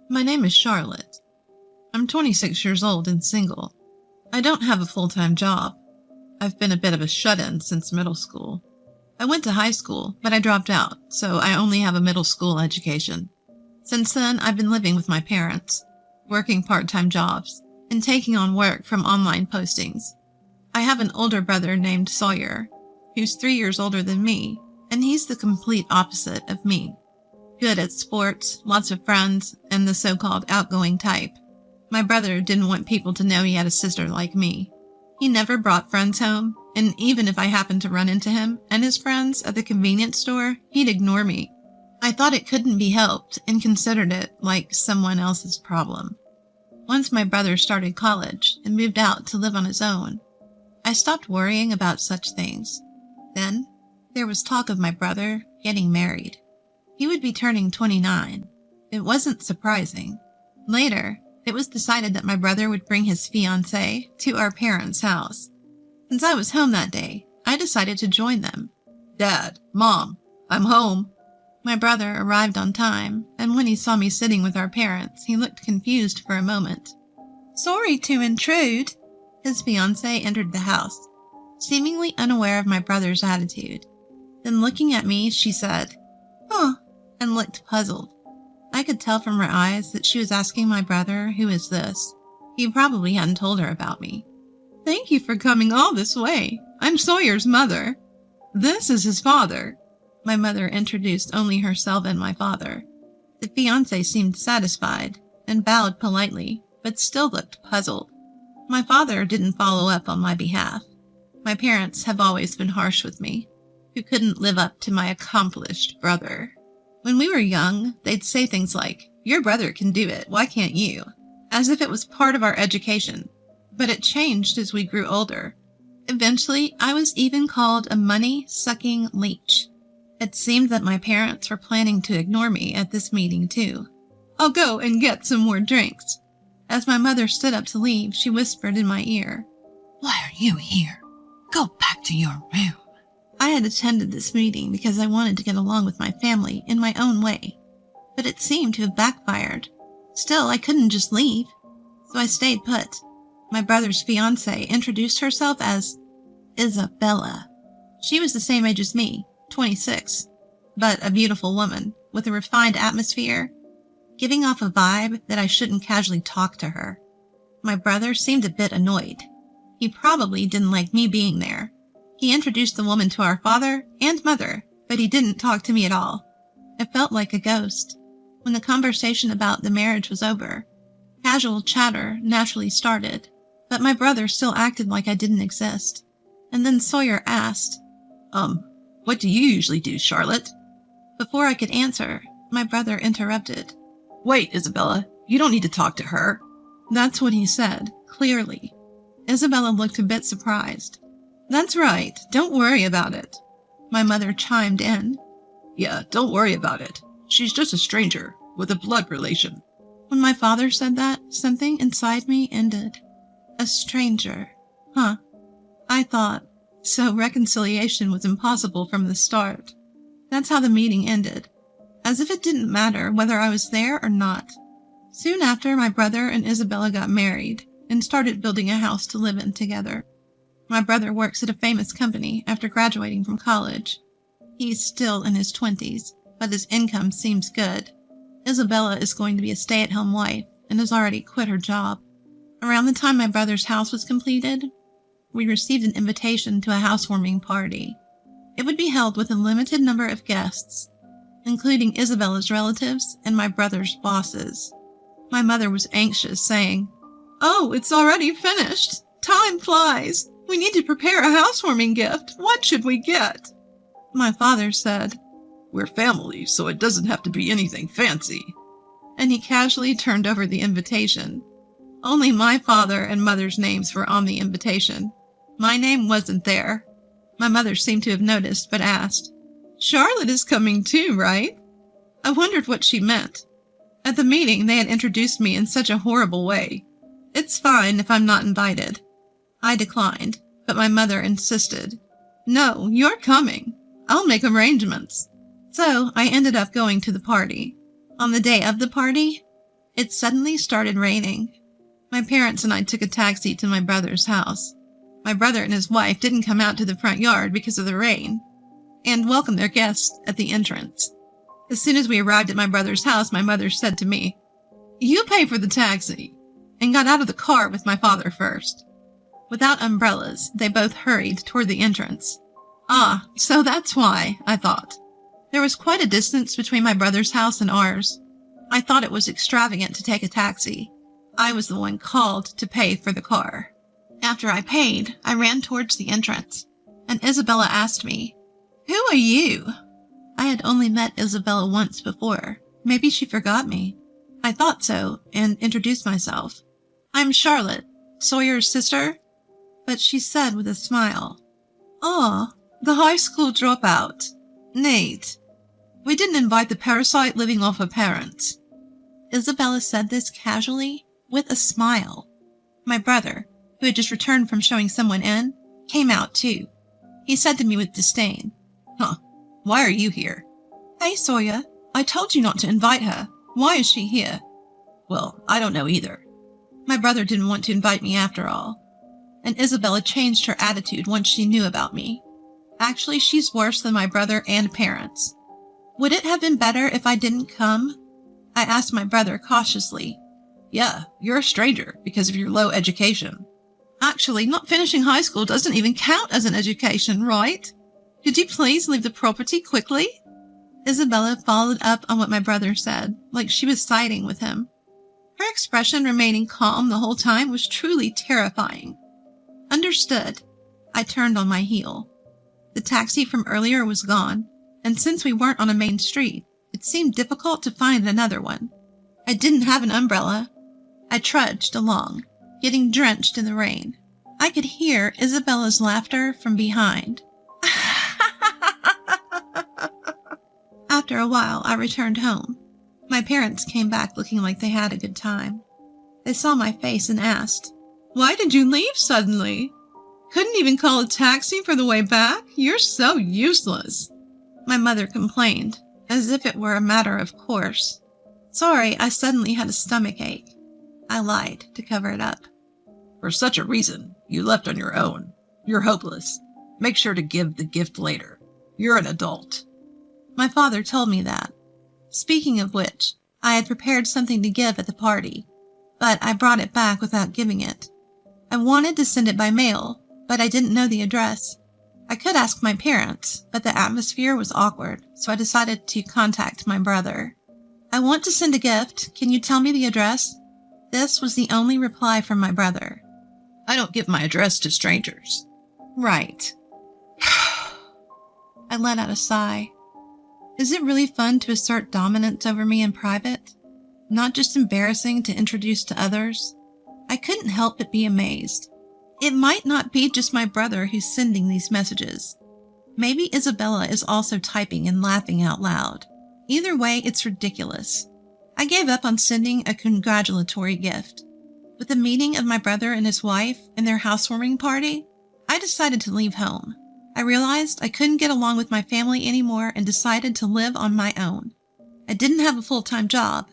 My name is Charlotte. I'm 26 years old and single. I don't have a full-time job. I've been a bit of a shut-in since middle school. I went to high school, but I dropped out, so I only have a middle school education. Since then, I've been living with my parents, working part-time jobs, and taking on work from online postings. I have an older brother named Sawyer, who's 3 years older than me, and he's the complete opposite of me. Good at sports, lots of friends, and the so-called outgoing type. My brother didn't want people to know he had a sister like me. He never brought friends home, and even if I happened to run into him and his friends at the convenience store, he'd ignore me. I thought it couldn't be helped and considered it like someone else's problem. Once my brother started college and moved out to live on his own, I stopped worrying about such things. Then, there was talk of my brother getting married. He would be turning 29. It wasn't surprising. Later, it was decided that my brother would bring his fiancée to our parents' house. Since I was home that day, I decided to join them. "Dad, Mom, I'm home." My brother arrived on time, and when he saw me sitting with our parents, he looked confused for a moment. "Sorry to intrude." His fiancée entered the house, seemingly unaware of my brother's attitude. Then looking at me, she said, "Huh," and looked puzzled. I could tell from her eyes that she was asking my brother, "Who is this?" He probably hadn't told her about me. "Thank you for coming all this way. I'm Sawyer's mother. This is his father." My mother introduced only herself and my father. The fiancé seemed satisfied and bowed politely, but still looked puzzled. My father didn't follow up on my behalf. My parents have always been harsh with me, who couldn't live up to my accomplished brother. When we were young, they'd say things like, "Your brother can do it, why can't you?" As if it was part of our education. But it changed as we grew older. Eventually, I was even called a money-sucking leech. It seemed that my parents were planning to ignore me at this meeting too. "I'll go and get some more drinks." As my mother stood up to leave, she whispered in my ear, "Why are you here? Go back to your room." I had attended this meeting because I wanted to get along with my family in my own way, but it seemed to have backfired. Still, I couldn't just leave, so I stayed put. My brother's fiancée introduced herself as Isabella. She was the same age as me, 26, but a beautiful woman with a refined atmosphere, giving off a vibe that I shouldn't casually talk to her. My brother seemed a bit annoyed. He probably didn't like me being there. He introduced the woman to our father and mother, but he didn't talk to me at all. It felt like a ghost. When the conversation about the marriage was over, casual chatter naturally started, but my brother still acted like I didn't exist. And then Sawyer asked, "What do you usually do, Charlotte?" Before I could answer, my brother interrupted. "Wait, Isabella, you don't need to talk to her." That's what he said, clearly. Isabella looked a bit surprised. "That's right, don't worry about it." My mother chimed in. "Yeah, don't worry about it. She's just a stranger, with a blood relation." When my father said that, something inside me ended. A stranger. Huh. I thought, so reconciliation was impossible from the start. That's how the meeting ended, as if it didn't matter whether I was there or not. Soon after, my brother and Isabella got married and started building a house to live in together. My brother works at a famous company after graduating from college. He's still in his 20s, but his income seems good. Isabella is going to be a stay-at-home wife and has already quit her job. Around the time my brother's house was completed, we received an invitation to a housewarming party. It would be held with a limited number of guests, including Isabella's relatives and my brother's bosses. My mother was anxious, saying, "Oh, it's already finished. Time flies. We need to prepare a housewarming gift. What should we get?" My father said, "We're family, so it doesn't have to be anything fancy." And he casually turned over the invitation. Only my father and mother's names were on the invitation. My name wasn't there. My mother seemed to have noticed, but asked, "Charlotte is coming too, right?" I wondered what she meant. At the meeting, they had introduced me in such a horrible way. "It's fine if I'm not invited." I declined, but my mother insisted. "No, you're coming. I'll make arrangements." So I ended up going to the party. On the day of the party, It suddenly started raining. My parents and I took a taxi to my brother's house. My brother and his wife didn't come out to the front yard because of the rain, and welcomed their guests at the entrance. As soon as we arrived at my brother's house, my mother said to me, "You pay for the taxi," and got out of the car with my father first. Without umbrellas, they both hurried toward the entrance. Ah, so that's why, I thought. There was quite a distance between my brother's house and ours. I thought it was extravagant to take a taxi. I was the one called to pay for the car. After I paid, I ran towards the entrance, and Isabella asked me, "Who are you?" I had only met Isabella once before. Maybe she forgot me. I thought so, and introduced myself. "I'm Charlotte, Sawyer's sister," but she said with a smile, "Oh, the high school dropout. Neat. We didn't invite the parasite living off her parents." Isabella said this casually, with a smile. My brother, who had just returned from showing someone in, came out too. He said to me with disdain, "Huh, why are you here?" "Hey, Sawyer, I told you not to invite her. Why is she here?" "Well, I don't know either." My brother didn't want to invite me after all. And Isabella changed her attitude once she knew about me. Actually, she's worse than my brother and parents. Would it have been better if I didn't come? I asked my brother cautiously. "Yeah, you're a stranger because of your low education." "Actually, not finishing high school doesn't even count as an education, right? Could you please leave the property quickly?" Isabella followed up on what my brother said, like she was siding with him. Her expression remaining calm the whole time was truly terrifying. Understood. I turned on my heel. The taxi from earlier was gone, and since we weren't on a main street, it seemed difficult to find another one. I didn't have an umbrella. I trudged along, getting drenched in the rain. I could hear Isabella's laughter from behind. After a while, I returned home. My parents came back looking like they had a good time. They saw my face and asked, "Why did you leave suddenly? Couldn't even call a taxi for the way back? You're so useless." My mother complained, as if it were a matter of course. "Sorry, I suddenly had a stomach ache." I lied to cover it up. "For such a reason, you left on your own. You're hopeless. Make sure to give the gift later. You're an adult." My father told me that. Speaking of which, I had prepared something to give at the party, but I brought it back without giving it. I wanted to send it by mail, but I didn't know the address. I could ask my parents, but the atmosphere was awkward, so I decided to contact my brother. "I want to send a gift. Can you tell me the address?" This was the only reply from my brother. "I don't give my address to strangers." "Right." I let out a sigh. Is it really fun to assert dominance over me in private? Not just embarrassing to introduce to others? I couldn't help but be amazed. It might not be just my brother who's sending these messages. Maybe Isabella is also typing and laughing out loud. Either way, it's ridiculous. I gave up on sending a congratulatory gift. With the meeting of my brother and his wife and their housewarming party, I decided to leave home. I realized I couldn't get along with my family anymore and decided to live on my own. I didn't have a full-time job,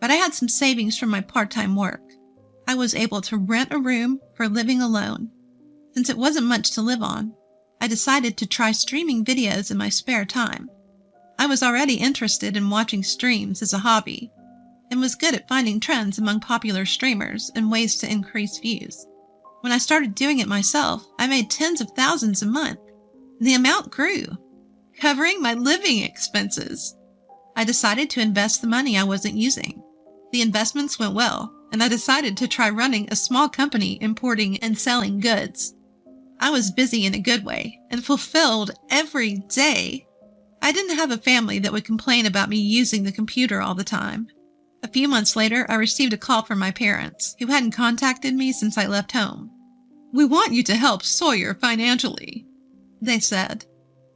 but I had some savings from my part-time work. I was able to rent a room for living alone. Since it wasn't much to live on, I decided to try streaming videos in my spare time. I was already interested in watching streams as a hobby, and was good at finding trends among popular streamers and ways to increase views. When I started doing it myself, I made tens of thousands a month. The amount grew, covering my living expenses. I decided to invest the money I wasn't using. The investments went well, and I decided to try running a small company importing and selling goods. I was busy in a good way and fulfilled every day. I didn't have a family that would complain about me using the computer all the time. A few months later, I received a call from my parents, who hadn't contacted me since I left home. "We want you to help Sawyer financially," they said.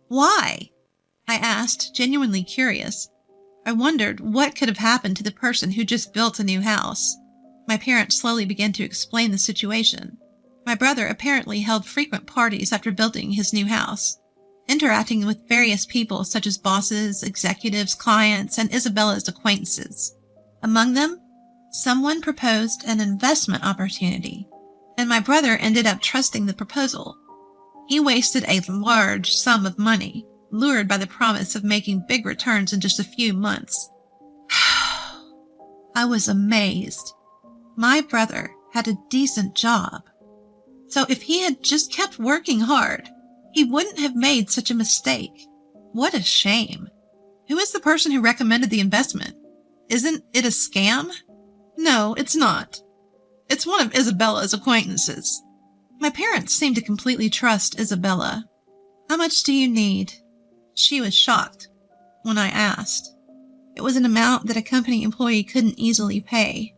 "Why?" I asked, genuinely curious. I wondered what could have happened to the person who just built a new house. My parents slowly began to explain the situation. My brother apparently held frequent parties after building his new house, interacting with various people such as bosses, executives, clients, and Isabella's acquaintances. Among them, Someone proposed an investment opportunity, and my brother ended up trusting the proposal. He wasted a large sum of money, lured by the promise of making big returns in just a few months. I was amazed. My brother had a decent job. So if he had just kept working hard, he wouldn't have made such a mistake. What a shame. Who is the person who recommended the investment? Isn't it a scam? No, it's not. It's one of Isabella's acquaintances. My parents seemed to completely trust Isabella. How much do you need? She was shocked when I asked. It was an amount that a company employee couldn't easily pay.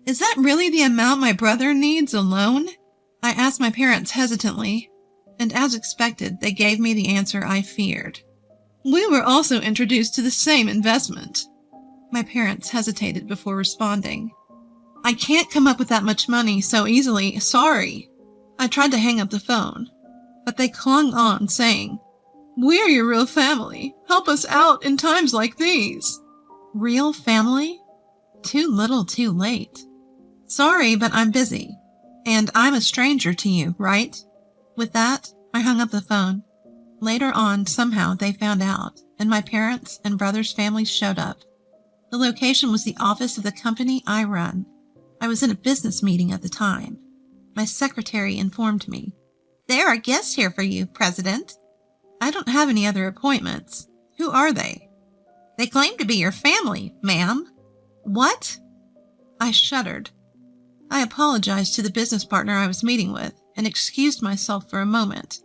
Is that really the amount my brother needs alone? I asked my parents hesitantly, and as expected, they gave me the answer I feared. We were also introduced to the same investment. My parents hesitated before responding. I can't come up with that much money so easily, sorry. I tried to hang up the phone, but they clung on, saying, We're your real family. Help us out in times like these. Real family? Too little, too late. Sorry, but I'm busy, and I'm a stranger to you, right? With that, I hung up the phone. Later on, somehow, they found out, and my parents and brother's families showed up. The location was the office of the company I run. I was in a business meeting at the time. My secretary informed me. There are guests here for you, President. I don't have any other appointments. Who are they? They claim to be your family, ma'am. What? I shuddered. I apologized to the business partner I was meeting with and excused myself for a moment.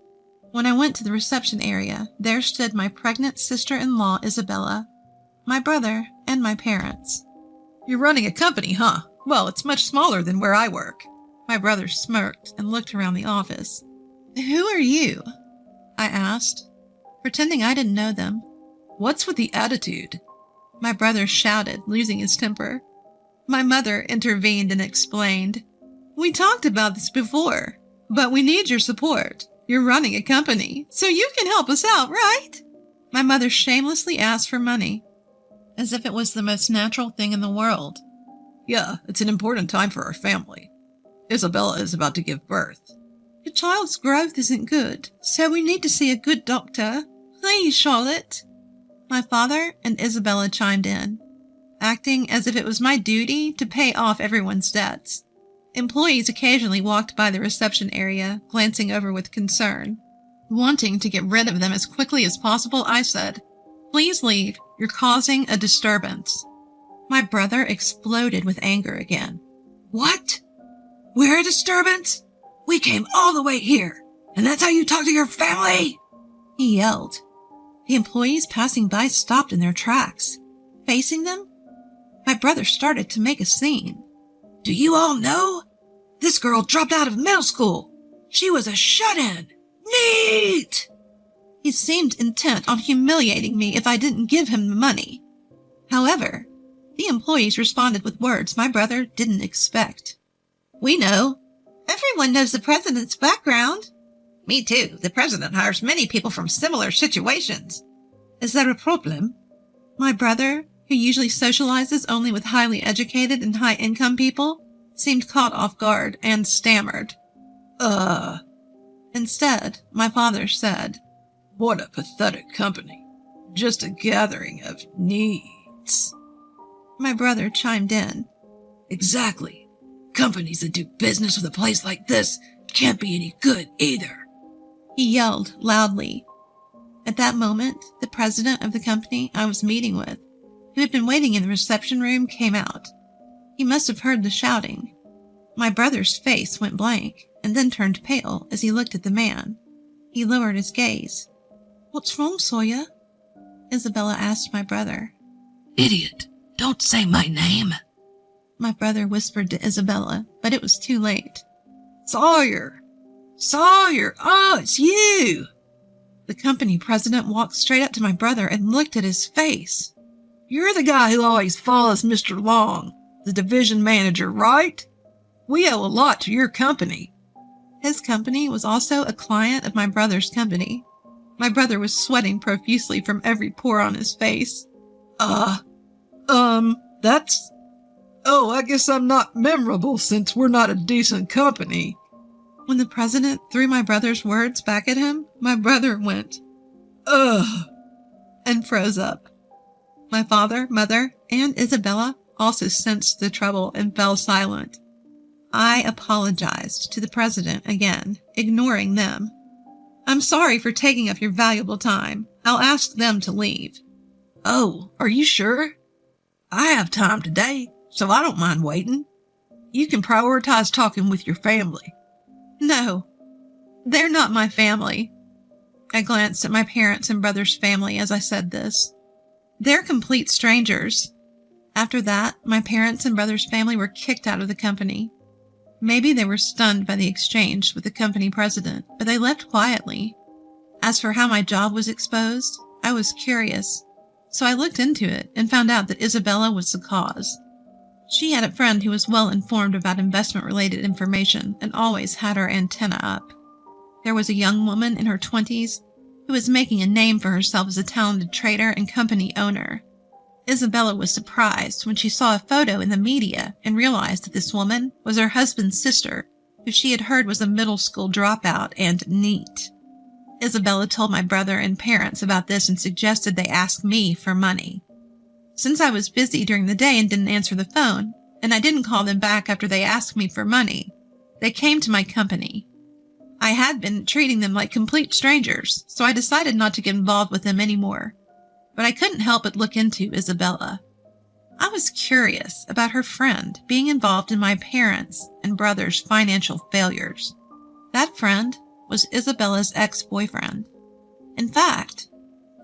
When I went to the reception area, there stood my pregnant sister-in-law, Isabella, my brother, and my parents. You're running a company, huh? Well, it's much smaller than where I work. My brother smirked and looked around the office. Who are you? I asked, pretending I didn't know them. What's with the attitude? My brother shouted, losing his temper. My mother intervened and explained. We talked about this before, but we need your support. You're running a company, so you can help us out, right? My mother shamelessly asked for money, as if it was the most natural thing in the world. Yeah, it's an important time for our family. Isabella is about to give birth. The child's growth isn't good, so we need to see a good doctor. Please, Charlotte. My father and Isabella chimed in, acting as if it was my duty to pay off everyone's debts. Employees occasionally walked by the reception area, glancing over with concern. Wanting to get rid of them as quickly as possible, I said, Please leave. You're causing a disturbance. My brother exploded with anger again. What? We're a disturbance? We came all the way here, and that's how you talk to your family? He yelled. The employees passing by stopped in their tracks. Facing them, my brother started to make a scene. Do you all know? This girl dropped out of middle school. She was a shut-in. Neat! He seemed intent on humiliating me if I didn't give him the money. However, the employees responded with words my brother didn't expect. We know. Everyone knows the president's background. Me too. The president hires many people from similar situations. Is there a problem? My brother, who usually socializes only with highly educated and high-income people, seemed caught off guard and stammered. Instead, my father said, What a pathetic company. Just a gathering of needs. My brother chimed in. Exactly. Companies that do business with a place like this can't be any good either. He yelled loudly. At that moment, the president of the company I was meeting with, who had been waiting in the reception room, came out. He must have heard the shouting. My brother's face went blank and then turned pale as he looked at the man. He lowered his gaze. What's wrong, Sawyer? Isabella asked my brother. Idiot, don't say my name. My brother whispered to Isabella, but it was too late. Sawyer! Sawyer! Oh, it's you! The company president walked straight up to my brother and looked at his face. You're the guy who always follows Mr. Long, the division manager, right? We owe a lot to your company. His company was also a client of my brother's company. My brother was sweating profusely from every pore on his face. That's... Oh, I guess I'm not memorable since we're not a decent company. When the president threw my brother's words back at him, my brother went, Ugh, and froze up. My father, mother, and Isabella also sensed the trouble and fell silent. I apologized to the president again, ignoring them. I'm sorry for taking up your valuable time. I'll ask them to leave. Oh, are you sure? I have time today, so I don't mind waiting. You can prioritize talking with your family. No, they're not my family. I glanced at my parents' and brother's family as I said this. They're complete strangers. After that, my parents' and brother's family were kicked out of the company. Maybe they were stunned by the exchange with the company president, but they left quietly. As for how my job was exposed, I was curious, so I looked into it and found out that Isabella was the cause. She had a friend who was well informed about investment-related information and always had her antenna up. There was a young woman in her 20s who was making a name for herself as a talented trader and company owner. Isabella was surprised when she saw a photo in the media and realized that this woman was her husband's sister, who she had heard was a middle school dropout and neat. Isabella told my brother and parents about this and suggested they ask me for money. Since I was busy during the day and didn't answer the phone, and I didn't call them back after they asked me for money, they came to my company. I had been treating them like complete strangers, so I decided not to get involved with them anymore. But I couldn't help but look into Isabella. I was curious about her friend being involved in my parents' and brother's financial failures. That friend was Isabella's ex-boyfriend. In fact,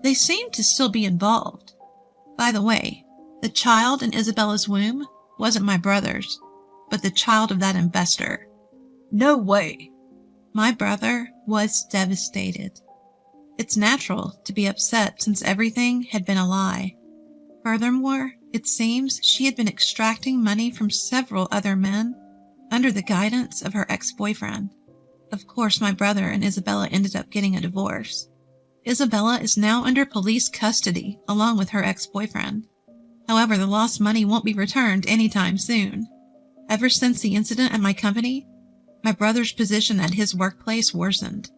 they seemed to still be involved. By the way, the child in Isabella's womb wasn't my brother's, but the child of that investor. No way. My brother was devastated. It's natural to be upset since everything had been a lie. Furthermore, it seems she had been extracting money from several other men under the guidance of her ex-boyfriend. Of course, my brother and Isabella ended up getting a divorce. Isabella is now under police custody along with her ex-boyfriend. However, the lost money won't be returned anytime soon. Ever since the incident at my company, my brother's position at his workplace worsened.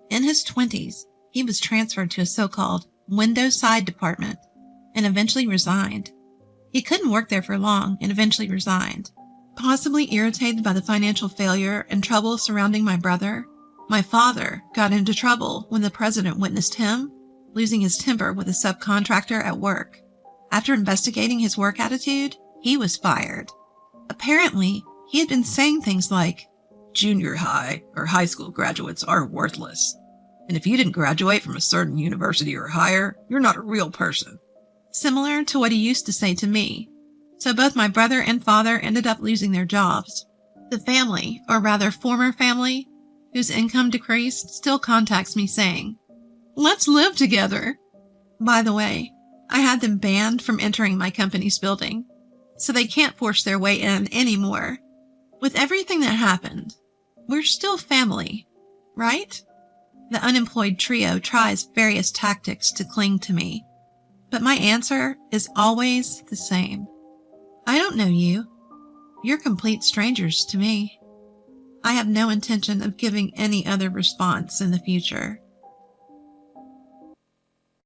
In his 20s, he was transferred to a so-called window side department and eventually resigned. He couldn't work there for long and eventually resigned. Possibly irritated by the financial failure and trouble surrounding my brother, my father got into trouble when the president witnessed him losing his temper with a subcontractor at work. After investigating his work attitude, he was fired. Apparently, he had been saying things like, Junior high or high school graduates are worthless. And if you didn't graduate from a certain university or higher, you're not a real person. Similar to what he used to say to me. So both my brother and father ended up losing their jobs. The family, or rather former family, whose income decreased, still contacts me saying, "Let's live together." By the way, I had them banned from entering my company's building, so they can't force their way in anymore. With everything that happened, we're still family, right? The unemployed trio tries various tactics to cling to me, but my answer is always the same. I don't know you. You're complete strangers to me. I have no intention of giving any other response in the future.